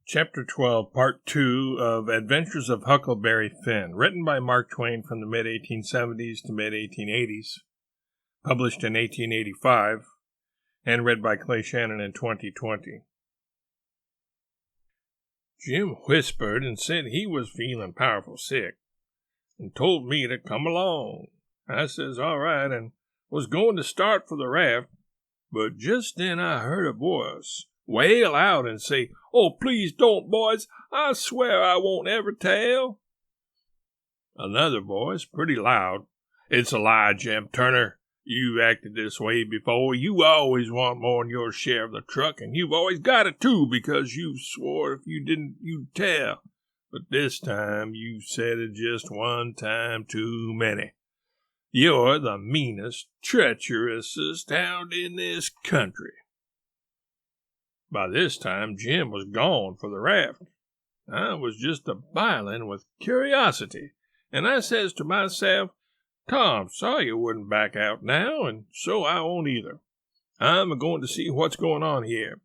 Chapter 12, Part 2 of Adventures of Huckleberry Finn, written by Mark Twain from the mid-1870s to mid-1880s, published in 1885, and read by Clay Shannon in 2020. Jim whispered and said he was feeling powerful sick, and told me to come along. I says all right, and was going to start for the raft, but just then I heard a voice wail out and say, "Oh, please don't, boys. I swear I won't ever tell." Another voice, pretty loud, "It's a lie, Jim Turner. You've acted this way before. You always want more than your share of the truck, and you've always got it too, because you swore if you didn't, you'd tell. But this time you said it just one time too many. You're the meanest, treacherousest hound in this country." By this time, Jim was gone for the raft. I was just a-bilin' with curiosity, and I says to myself, Tom Sawyer wouldn't back out now, and so I won't either. I'm a-going to see what's going on here.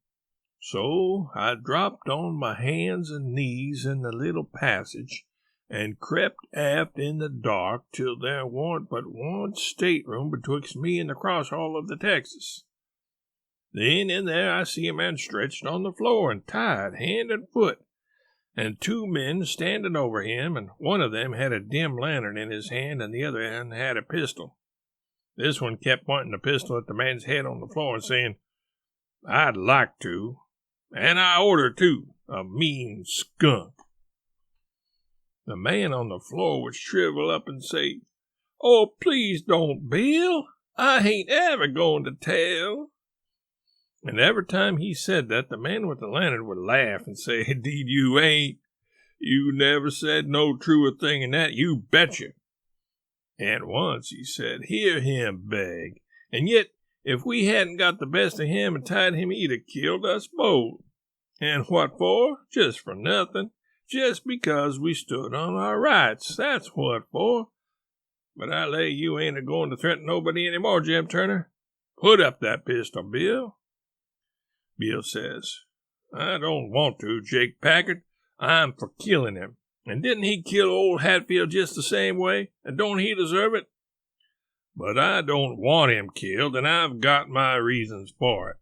So I dropped on my hands and knees in the little passage and crept aft in the dark till there warn't but one stateroom betwixt me and the cross hall of the Texas. Then in there I see a man stretched on the floor and tied hand and foot, and two men standing over him, and one of them had a dim lantern in his hand, and the other hand had a pistol. This one kept pointing the pistol at the man's head on the floor and saying, "I'd like to, and I order to, a mean skunk." The man on the floor would shrivel up and say, "Oh, please don't, Bill. I ain't ever going to tell." And every time he said that, the man with the lantern would laugh and say, "Indeed you ain't. You never said no truer thing than that, you betcha." And once he said, "Hear him beg. And yet, if we hadn't got the best of him and tied him, he'd have killed us both. And what for? Just for nothing. Just because we stood on our rights. That's what for. But I lay you ain't a-going to threaten nobody any more, Jim Turner. Put up that pistol, Bill." Bill says, "I don't want to, Jake Packard. I'm for killing him. And didn't he kill old Hatfield just the same way? And don't he deserve it? But I don't want him killed, and I've got my reasons for it."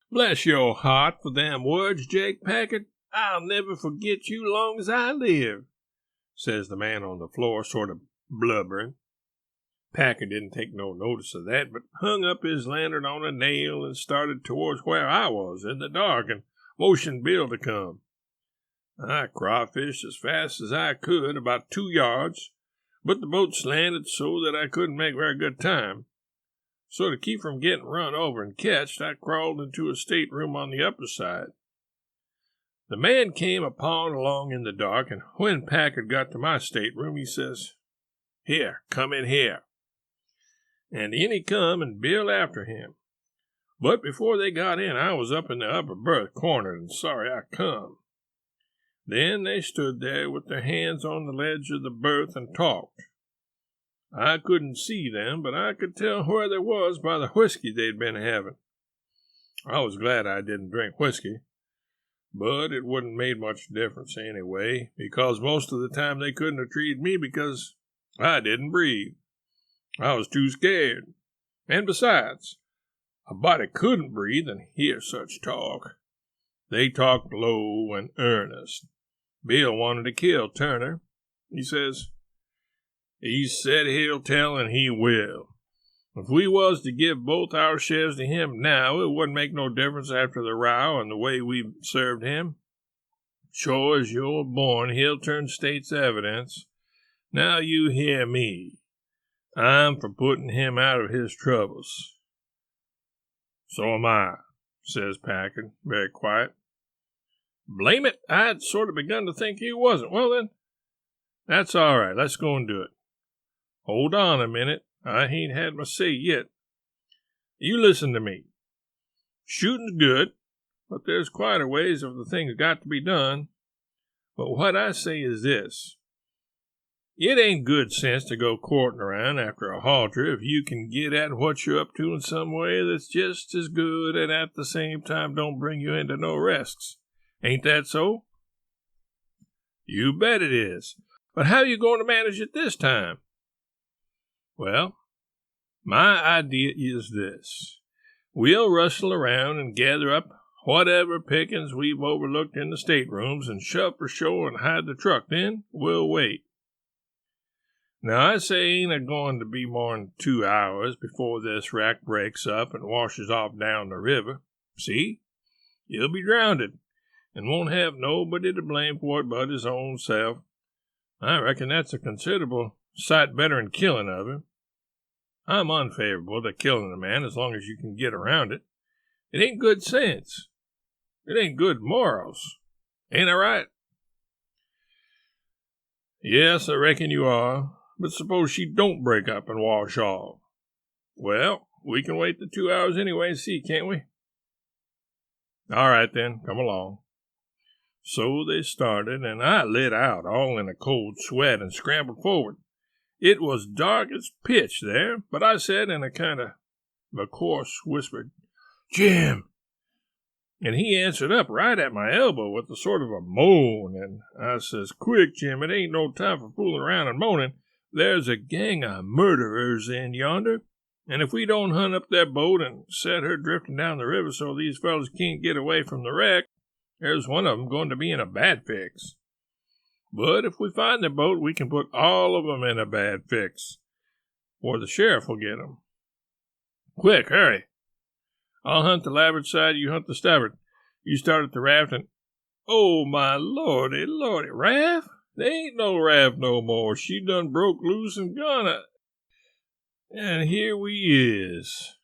"Bless your heart for them words, Jake Packard. I'll never forget you long as I live," says the man on the floor, sort of blubbering. Packard didn't take no notice of that, but hung up his lantern on a nail and started towards where I was in the dark and motioned Bill to come. I crawfished as fast as I could, about 2 yards, but the boat slanted so that I couldn't make very good time. So to keep from getting run over and catched, I crawled into a stateroom on the upper side. The man came upon along in the dark, and when Packard got to my stateroom, he says, "Here, come in here." And in he come, and Bill after him. But before they got in, I was up in the upper berth, cornered, and sorry I come. Then they stood there with their hands on the ledge of the berth and talked. I couldn't see them, but I could tell where they was by the whiskey they'd been having. I was glad I didn't drink whiskey, but it wouldn't made much difference anyway, because most of the time they couldn't have treated me because I didn't breathe. I was too scared. And besides, a body couldn't breathe and hear such talk. They talked low and earnest. Bill wanted to kill Turner. He said he'll tell and he will. If we was to give both our shares to him now, it wouldn't make no difference after the row and the way we served him. Sure as you're born, he'll turn state's evidence. Now you hear me. I'm for putting him out of his troubles." "So am I," says Packard, very quiet. "Blame it, I'd sort of begun to think you wasn't. Well then, that's all right. Let's go and do it. Hold on a minute. I ain't had my say yet. You listen to me. Shooting's good, but there's quite a ways of the thing's got to be done. But what I say is this. It ain't good sense to go courting around after a halter if you can get at what you're up to in some way that's just as good and at the same time don't bring you into no risks. Ain't that so? You bet it is. But how are you going to manage it this time? Well, my idea is this. We'll rustle around and gather up whatever pickings we've overlooked in the staterooms and shove for shore and hide the truck. Then we'll wait. Now, I say ain't a going to be more'n 2 hours before this wreck breaks up and washes off down the river. See? He'll be drownded and won't have nobody to blame for it but his own self. I reckon that's a considerable sight better'n killing of him. I'm unfavorable to killing a man as long as you can get around it. It ain't good sense. It ain't good morals. Ain't I right? Yes, I reckon you are. But suppose she don't break up and wash off. Well, we can wait the 2 hours anyway and see, can't we? All right, then, come along. So they started, and I lit out, all in a cold sweat, and scrambled forward. It was dark as pitch there, but I said in a kind of a coarse whisper, "Jim!" And he answered up right at my elbow with a sort of a moan, and I says, "Quick, Jim, it ain't no time for fooling around and moaning. There's a gang of murderers in yonder, and if we don't hunt up their boat and set her drifting down the river so these fellows can't get away from the wreck, there's one of them going to be in a bad fix. But if we find their boat, we can put all of them in a bad fix, or the sheriff will get them. Quick, hurry. I'll hunt the larboard side, you hunt the starboard. You start at the raft and... Oh, my lordy, raft? There ain't no raft no more. She done broke loose and gone. And here we is.